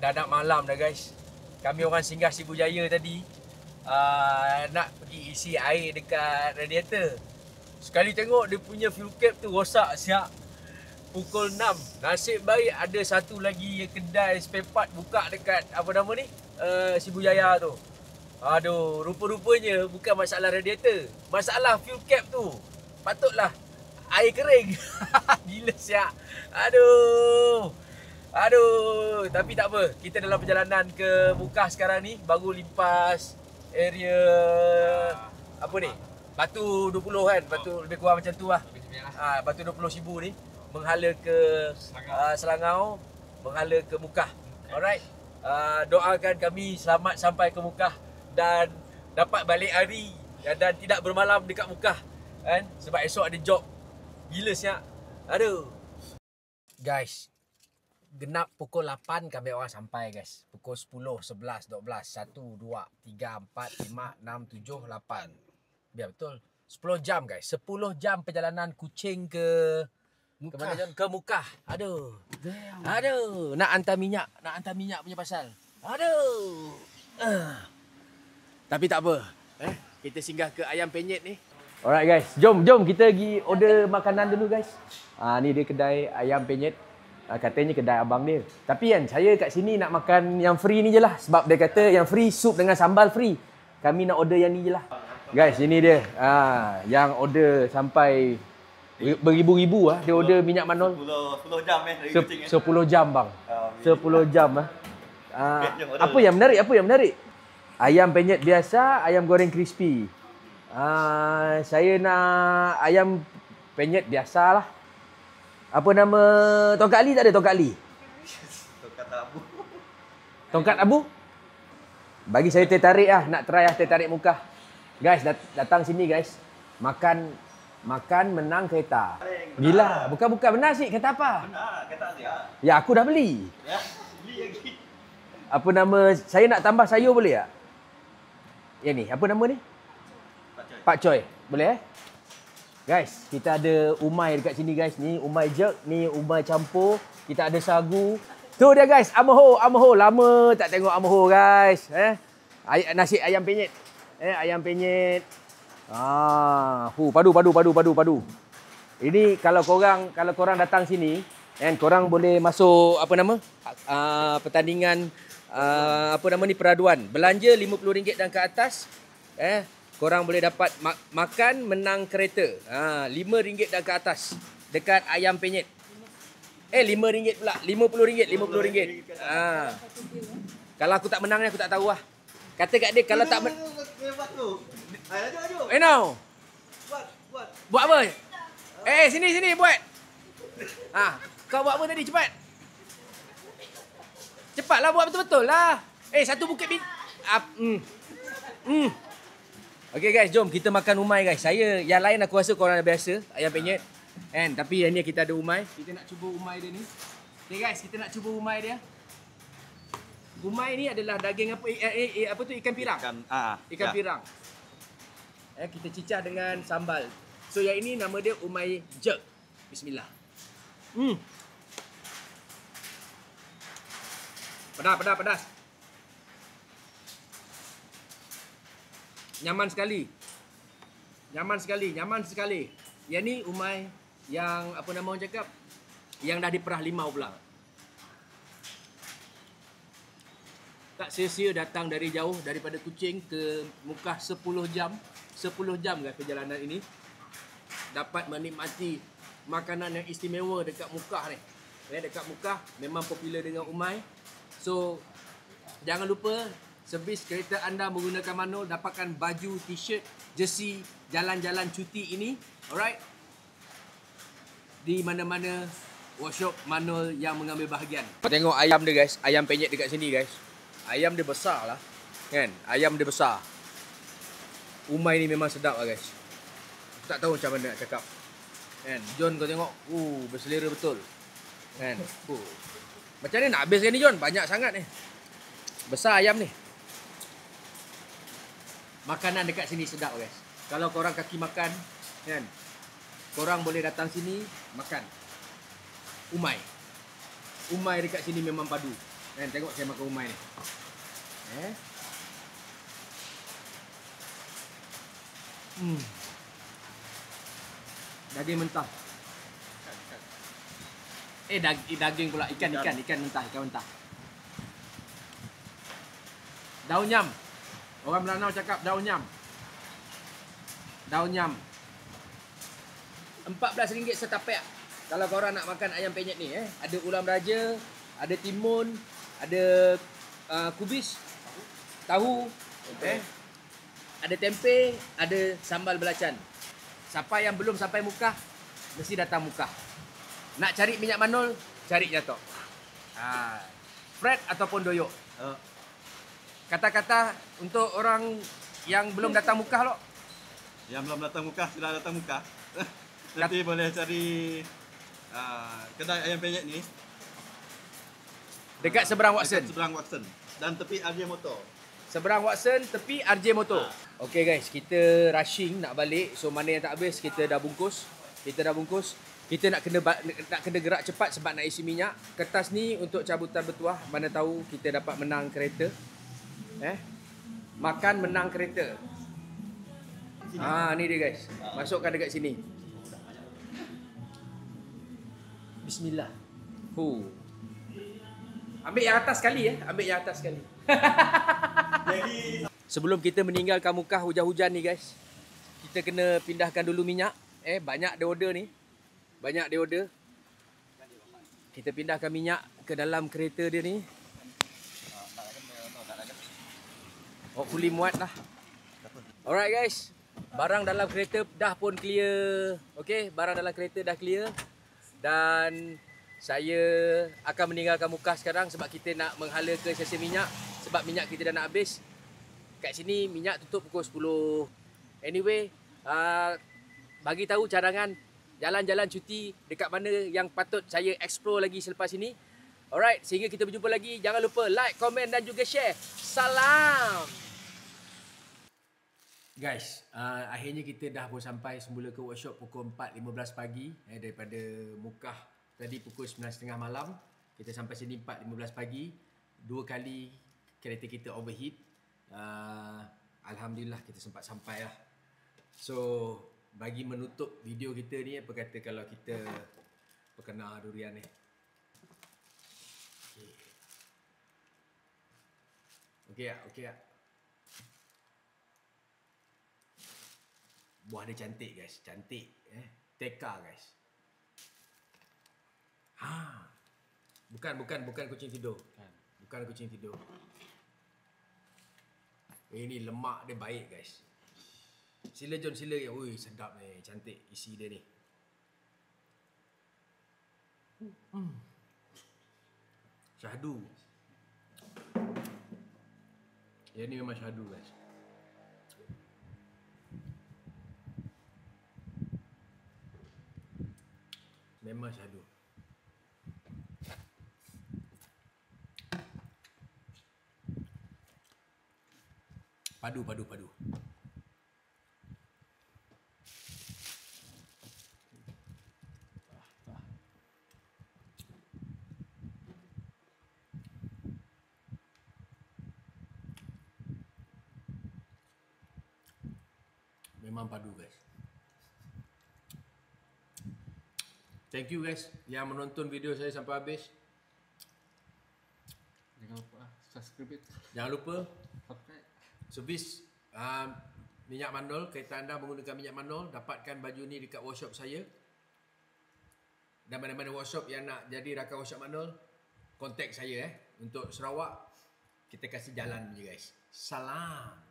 dah nak malam dah guys. Kami orang singgah Sibu Jaya tadi. Nak pergi isi air dekat radiator. Sekali tengok dia punya fuel cap tu rosak siap. Pukul 6. Nasib baik ada satu lagi kedai spare part buka dekat apa nama ni? Sibu Jaya tu. Aduh, rupa-rupanya bukan masalah radiator. Masalah fuel cap tu. Patutlah air kering. Gila siap. Aduh, tapi tak apa. Kita dalam perjalanan ke Mukah sekarang ni. Baru limpas area apa ni? Batu 20 kan? Batu lebih kurang macam tu lah. Batu 20,000 ni menghala ke Selangau, menghala ke Mukah. Alright. Doakan kami selamat sampai ke Mukah dan dapat balik hari dan tidak bermalam dekat Mukah kan? Sebab esok ada job. Gila siap. Aduh. Guys, genap pukul 8 kami orang sampai guys. Pukul 10, 11, 12, 1, 2, 3, 4, 5, 6, 7, 8. Biar betul. 10 jam guys. 10 jam perjalanan Kuching ke mana John? Ke Mukah. Aduh. Damn. Aduh, nak hantar minyak punya pasal. Aduh. Tapi tak apa. Kita singgah ke Ayam Penyet ni. Alright guys, jom kita pergi order makanan dulu guys. Ni dia kedai Ayam Penyet. Katanya kedai abang dia. Tapi kan saya kat sini nak makan yang free ni je lah. Sebab dia kata yang free sup dengan sambal free. Kami nak order yang ni je lah. Guys, ini dia. Yang order sampai beribu-ribu lah. Dia order minyak manol. 10 jam dari Kuching. 10 jam bang. 10 jam lah. Apa yang menarik? Ayam penyet biasa, ayam goreng crispy. Saya nak ayam penyet biasa lah. Apa nama? Tongkat Ali tak ada tongkat Ali? Tongkat abu. Tongkat abu? Bagi saya teh tarik lah. Nak try lah teh tarik Mukah. Guys, datang sini guys. Makan menang kereta. Gila, bukan benar sih. Kereta apa? Benar, kereta dia. Ya, aku dah beli. Ya, beli lagi. Apa nama? Saya nak tambah sayur boleh tak? Yang ni, apa nama ni? Pak Choi. Boleh Guys, kita ada umai dekat sini guys. Ni umai jerk, ni umai campur. Kita ada sagu. Tu dia guys, Amaho. Lama tak tengok Amaho guys. Nasi ayam penyet. Ayam penyet. Padu. Ini kalau korang datang sini, kan korang boleh masuk apa nama? Pertandingan peraduan. Belanja RM50 dan ke atas, korang boleh dapat makan menang kereta. RM5 dan ke atas dekat Ayam Penyet. RM5 pula. RM50. Kalau aku tak menang ni aku tak tahu lah. Kata kat dia kalau tak now. Buat apa? Sini buat. Kau buat apa tadi? Cepatlah buat betul-betul lah. Satu bukit Okay guys, jom kita makan umai guys. Yang lain aku rasa korang dah biasa ayam penyet. Tapi yang ni kita ada umai. Kita nak cuba umai dia ni. Okay guys, kita nak cuba umai dia. Umai ni adalah daging apa? Ikan pirang. Ikan pirang. Kita cicah dengan sambal. So yang ini nama dia umai jerk. Bismillah. Pedas. Nyaman sekali. Yang ni umai yang apa nama orang cakap? Yang dah diperah limau pula. Tak sia-sia datang dari jauh daripada Kuching ke Mukah 10 jam. 10 jam guys perjalanan ini. Dapat menikmati makanan yang istimewa dekat Mukah ni. Dekat Mukah memang popular dengan umai. So jangan lupa servis kereta anda menggunakan Manol, dapatkan baju, t-shirt, jersey jalan-jalan cuti ini. Alright. Di mana-mana workshop Manol yang mengambil bahagian. Tengok ayam dia guys, ayam penyet dekat sini guys. Ayam dia besar lah. Kan? Ayam dia besar. Umai ni memang sedap lah guys. Tak tahu macam mana nak cakap. Kan? John kau tengok. Berselera betul. Kan? Macam mana nak habiskan ni John? Banyak sangat ni. Besar ayam ni. Makanan dekat sini sedap guys. Kalau korang kaki makan, kan? Korang boleh datang sini makan. Umai dekat sini memang padu. Kan tengok saya makan umai ni. Daging mentah. Daging pula, ikan mentah. Daun nyam. Orang Melanau cakap daun nyam. RM14 setapak. Kalau korang nak makan ayam penyet ni, ada ulam raja, ada timun, ada kubis, tahu, ada tempe, ada sambal belacan. Siapa yang belum sampai Mukah, mesti datang Mukah. Nak cari minyak manol, cari Jatok. Fred ataupun Doyok. Kata-kata untuk orang yang belum datang Mukah, Yang belum datang Mukah, sudah datang Mukah. Nanti boleh cari kedai ayam penyet ni dekat seberang Watson. Seberang Watson dan tepi RJ Motor. Seberang Watson, tepi RJ Motor. Okay guys, kita rushing nak balik. So mana yang tak habis, kita dah bungkus. Kita nak kena gerak cepat sebab nak isi minyak. Kertas ni untuk cabutan bertuah. Mana tahu kita dapat menang kereta. Makan menang kereta. Ni dia guys. Masukkan dekat sini. Bismillah. Ambil yang atas sekali. Sebelum kita meninggalkan Mukah hujan-hujan ni guys, kita kena pindahkan dulu minyak. Banyak dia order ni. Kita pindahkan minyak ke dalam kereta dia ni. Hopefully muat lah. Alright guys. Barang dalam kereta dah pun clear. Okay, barang dalam kereta dah clear. Dan saya akan meninggalkan Mukah sekarang sebab kita nak menghala ke stesen minyak. Sebab minyak kita dah nak habis. Kat sini minyak tutup pukul 10. Anyway, bagi tahu cadangan jalan-jalan cuti dekat mana yang patut saya explore lagi selepas ini. Alright, sehingga kita berjumpa lagi. Jangan lupa like, komen dan juga share. Salam! Guys, akhirnya kita dah pun sampai semula ke workshop pukul 4.15 pagi. Daripada Mukah tadi pukul 9.30 malam. Kita sampai sini 4.15 pagi. 2 kali kereta kita overheat. Alhamdulillah kita sempat sampai lah. So, bagi menutup video kita ni, apa kata kalau kita perkena durian ni. Okey tak? Buah dia cantik guys, Teka guys. Bukan kucing tidur. Bukan kucing tidur. Ini lemak dia baik guys. Sila John, sila. Ui, sedap ni, cantik isi dia ni. Syahdu. Yang ni memang syahdu guys. Memang syahdu. Padu. Memang padu guys. Thank you guys yang menonton video saya sampai habis. Jangan lupa subscribe. Jangan lupa Subscribe. servis minyak mandol. Kereta anda menggunakan minyak mandol, dapatkan baju ni dekat workshop saya. Dan mana-mana workshop yang nak jadi rakan workshop mandol, kontak saya. Untuk Sarawak, kita kasih jalan je guys. Salam.